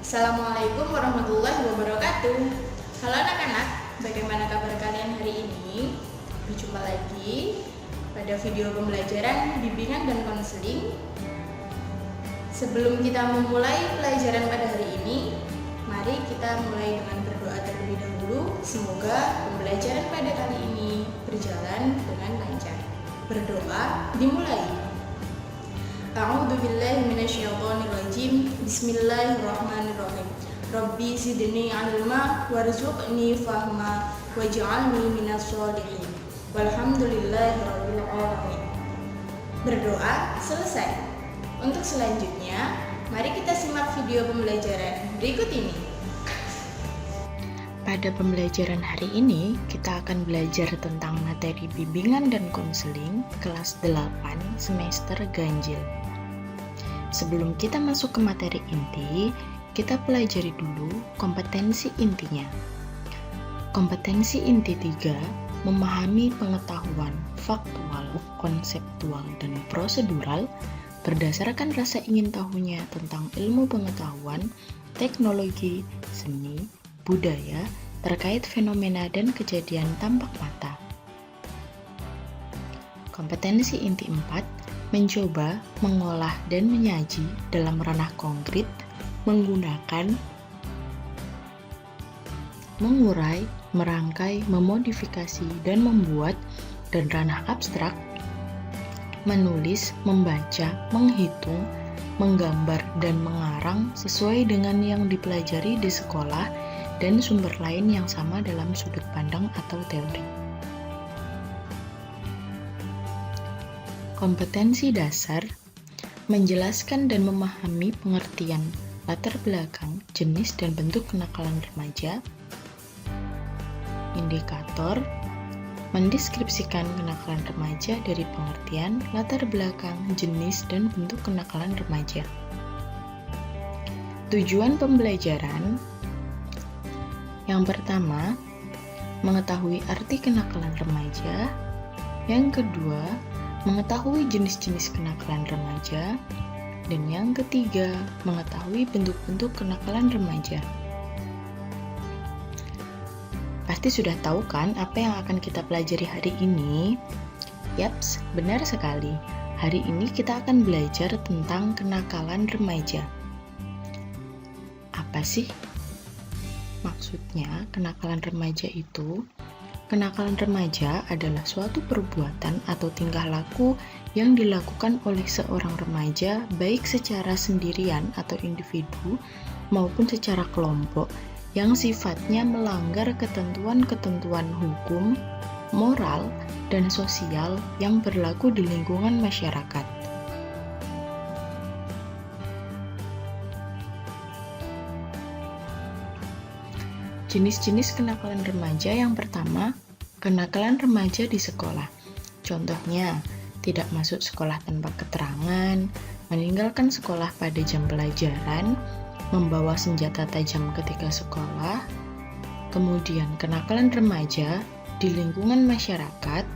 Assalamualaikum warahmatullahi wabarakatuh. Halo anak-anak, bagaimana kabar kalian hari ini? Berjumpa lagi pada video pembelajaran bimbingan dan konseling. Sebelum kita memulai pelajaran pada hari ini, mari kita mulai dengan berdoa terlebih dahulu. Semoga pembelajaran pada kali ini berjalan dengan lancar. Berdoa dimulai. A'udzubillahi minasyaitonirrajim. Bismillahirrahmanirrahim. Rabbi zidni ilma warzuqni fahma waj'alni minas sholihin. Walhamdulillahirabbil alamin. Berdoa selesai. Untuk selanjutnya, mari kita simak video pembelajaran berikut ini. Pada pembelajaran hari ini, kita akan belajar tentang materi bimbingan dan konseling kelas 8 semester ganjil. Sebelum kita masuk ke materi inti, kita pelajari dulu kompetensi intinya. Kompetensi inti 3, memahami pengetahuan faktual, konseptual, dan prosedural berdasarkan rasa ingin tahunya tentang ilmu pengetahuan, teknologi, seni, budaya, terkait fenomena dan kejadian tampak mata. Kompetensi inti 4, mencoba, mengolah, dan menyaji dalam ranah konkret menggunakan mengurai, merangkai, memodifikasi, dan membuat, dan ranah abstrak menulis, membaca, menghitung, menggambar, dan mengarang sesuai dengan yang dipelajari di sekolah dan sumber lain yang sama dalam sudut pandang atau teori. Kompetensi dasar, menjelaskan dan memahami pengertian latar belakang, jenis dan bentuk kenakalan remaja. Indikator, mendeskripsikan kenakalan remaja dari pengertian, latar belakang, jenis dan bentuk kenakalan remaja. Tujuan pembelajaran, yang pertama, mengetahui arti kenakalan remaja. Yang kedua, mengetahui jenis-jenis kenakalan remaja, dan yang ketiga, mengetahui bentuk-bentuk kenakalan remaja. Pasti sudah tahu kan apa yang akan kita pelajari hari ini? Yaps, benar sekali. Hari ini kita akan belajar tentang kenakalan remaja. Apa sih maksudnya kenakalan remaja itu? Kenakalan remaja adalah suatu perbuatan atau tingkah laku yang dilakukan oleh seorang remaja baik secara sendirian atau individu maupun secara kelompok yang sifatnya melanggar ketentuan-ketentuan hukum, moral, dan sosial yang berlaku di lingkungan masyarakat. Jenis-jenis kenakalan remaja yang pertama, kenakalan remaja di sekolah. Contohnya, tidak masuk sekolah tanpa keterangan, meninggalkan sekolah pada jam pelajaran, membawa senjata tajam ketika sekolah. Kemudian, kenakalan remaja di lingkungan masyarakat.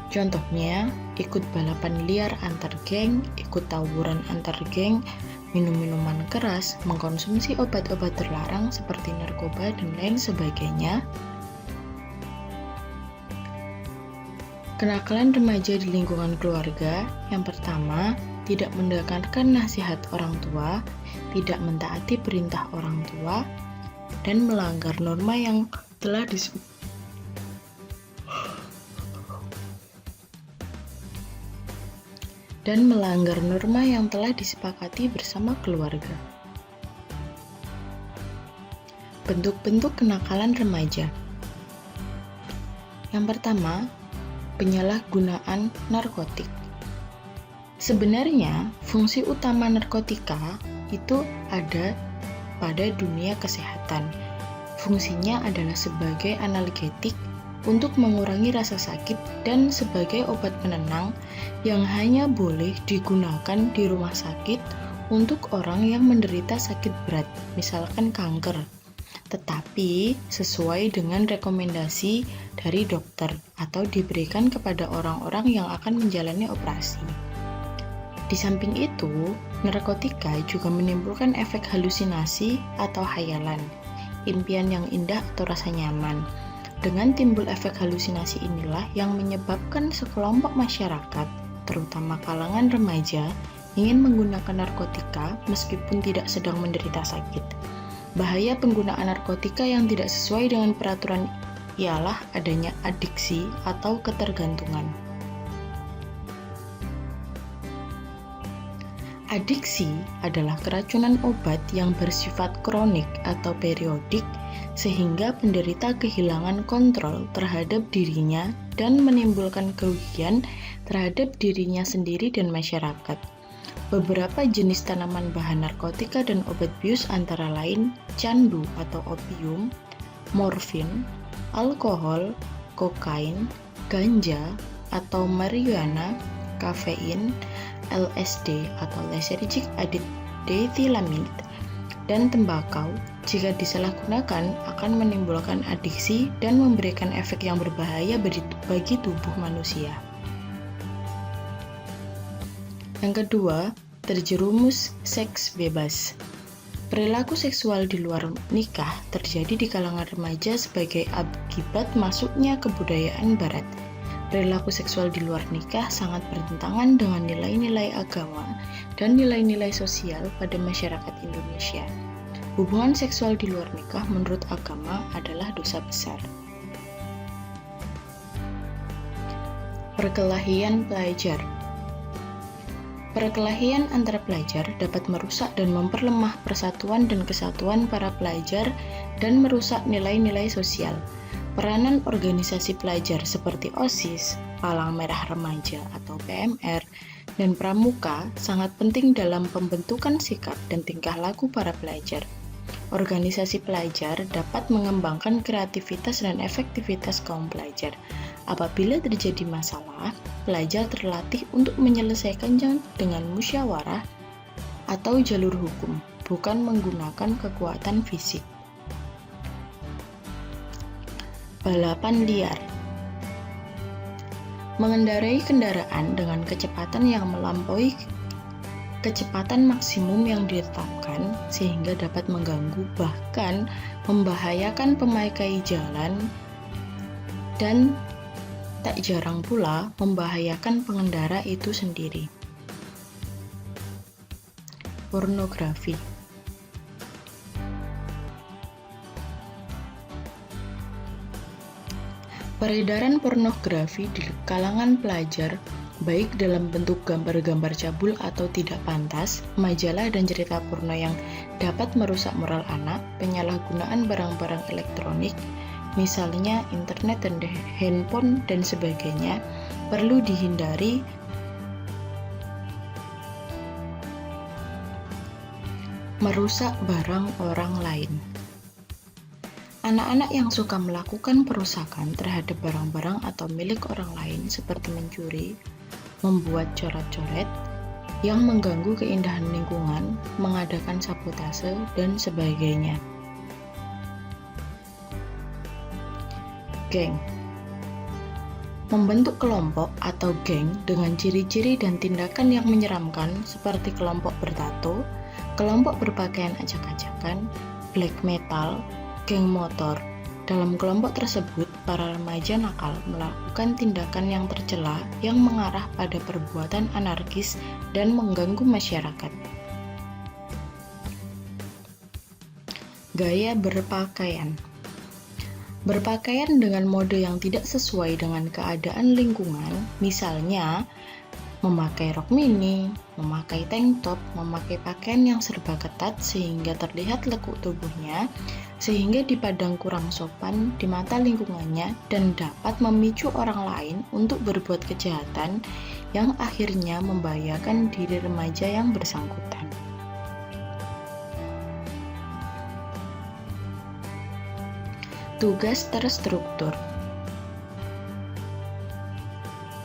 Contohnya, ikut balapan liar antar geng, ikut tawuran antar geng, minum minuman keras, mengkonsumsi obat-obat terlarang seperti narkoba dan lain sebagainya. Kenakalan remaja di lingkungan keluarga, yang pertama, tidak mendengarkan nasihat orang tua, tidak mentaati perintah orang tua, dan melanggar norma yang telah disepakati bersama keluarga. Bentuk-bentuk kenakalan remaja. Yang pertama, penyalahgunaan narkotik. Sebenarnya, fungsi utama narkotika itu ada pada dunia kesehatan. Fungsinya adalah sebagai analgetik untuk mengurangi rasa sakit dan sebagai obat penenang yang hanya boleh digunakan di rumah sakit untuk orang yang menderita sakit berat, misalkan kanker. Tetapi sesuai dengan rekomendasi dari dokter atau diberikan kepada orang-orang yang akan menjalani operasi. Di samping itu, narkotika juga menimbulkan efek halusinasi atau hayalan, impian yang indah atau rasa nyaman. Dengan timbul efek halusinasi inilah yang menyebabkan sekelompok masyarakat, terutama kalangan remaja, ingin menggunakan narkotika meskipun tidak sedang menderita sakit. Bahaya penggunaan narkotika yang tidak sesuai dengan peraturan ialah adanya adiksi atau ketergantungan. Adiksi adalah keracunan obat yang bersifat kronik atau periodik sehingga penderita kehilangan kontrol terhadap dirinya dan menimbulkan kerugian terhadap dirinya sendiri dan masyarakat. Beberapa jenis tanaman bahan narkotika dan obat bius antara lain candu atau opium, morfin, alkohol, kokain, ganja atau marijuana, kafein, LSD atau lysergic acid diethylamide, dan tembakau jika disalahgunakan akan menimbulkan adiksi dan memberikan efek yang berbahaya bagi tubuh manusia. Yang kedua, terjerumus seks bebas. Perilaku seksual di luar nikah terjadi di kalangan remaja sebagai akibat masuknya kebudayaan barat. Perilaku seksual di luar nikah sangat bertentangan dengan nilai-nilai agama dan nilai-nilai sosial pada masyarakat Indonesia. Hubungan seksual di luar nikah menurut agama adalah dosa besar. Perkelahian pelajar. Perkelahian antara pelajar dapat merusak dan memperlemah persatuan dan kesatuan para pelajar dan merusak nilai-nilai sosial. Peranan organisasi pelajar seperti OSIS, Palang Merah Remaja atau PMR, dan Pramuka sangat penting dalam pembentukan sikap dan tingkah laku para pelajar. Organisasi pelajar dapat mengembangkan kreativitas dan efektivitas kaum pelajar. Apabila terjadi masalah, pelajar terlatih untuk menyelesaikannya dengan musyawarah atau jalur hukum, bukan menggunakan kekuatan fisik. Balapan liar. Mengendarai kendaraan dengan kecepatan yang melampaui kecepatan maksimum yang ditetapkan sehingga dapat mengganggu bahkan membahayakan pemakai jalan dan tak jarang pula membahayakan pengendara itu sendiri. Pornografi. Peredaran pornografi di kalangan pelajar, baik dalam bentuk gambar-gambar cabul atau tidak pantas, majalah dan cerita porno yang dapat merusak moral anak, penyalahgunaan barang-barang elektronik, misalnya internet dan handphone dan sebagainya, perlu dihindari. Merusak barang orang lain. Anak-anak yang suka melakukan perusakan terhadap barang-barang atau milik orang lain seperti mencuri, membuat coret-coret yang mengganggu keindahan lingkungan, mengadakan sabotase, dan sebagainya. Geng. Membentuk kelompok atau geng dengan ciri-ciri dan tindakan yang menyeramkan seperti kelompok bertato, kelompok berpakaian acak-acakan, black metal, geng motor. Dalam kelompok tersebut, para remaja nakal melakukan tindakan yang tercela yang mengarah pada perbuatan anarkis dan mengganggu masyarakat. Gaya berpakaian. Berpakaian dengan mode yang tidak sesuai dengan keadaan lingkungan, misalnya memakai rok mini, memakai tank top, memakai pakaian yang serba ketat sehingga terlihat lekuk tubuhnya, sehingga dipandang kurang sopan di mata lingkungannya dan dapat memicu orang lain untuk berbuat kejahatan yang akhirnya membahayakan diri remaja yang bersangkutan. Tugas terstruktur.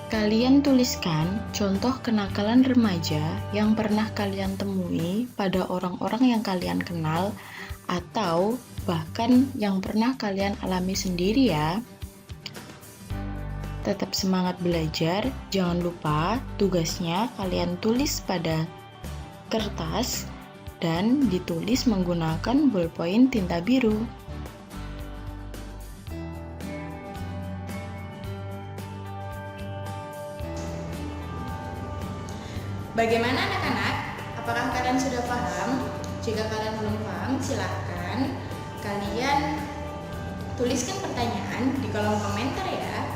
Kalian tuliskan contoh kenakalan remaja yang pernah kalian temui pada orang-orang yang kalian kenal atau bahkan yang pernah kalian alami sendiri ya. Tetap semangat belajar, jangan lupa tugasnya kalian tulis pada kertas dan ditulis menggunakan ballpoint tinta biru. Bagaimana anak-anak? Apakah kalian sudah paham? Jika kalian belum paham, silahkan kalian tuliskan pertanyaan di kolom komentar ya.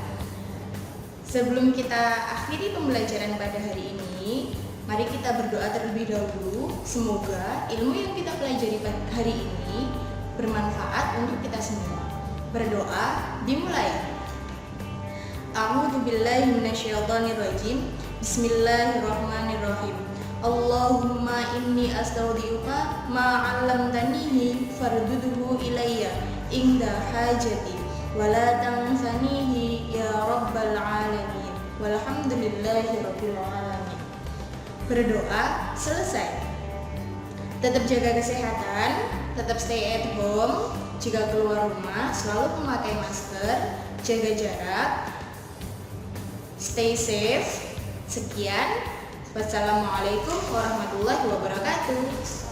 Sebelum kita akhiri pembelajaran pada hari ini, mari kita berdoa terlebih dahulu. Semoga ilmu yang kita pelajari hari ini bermanfaat untuk kita semua. Berdoa dimulai. A'udzubillahi minasyaitonirrajim. Bismillahirrahmanirrahim. Allahumma inni astaudiuka ma 'allamtanihi fardudhu ilayya inda hajati wa la tansanihi ya rabbal alamin. Walhamdulillahi rabbil alamin. Berdoa selesai. Tetap jaga kesehatan, tetap stay at home. Jika keluar rumah selalu memakai masker, jaga jarak, stay safe. Sekian, wassalamualaikum warahmatullahi wabarakatuh.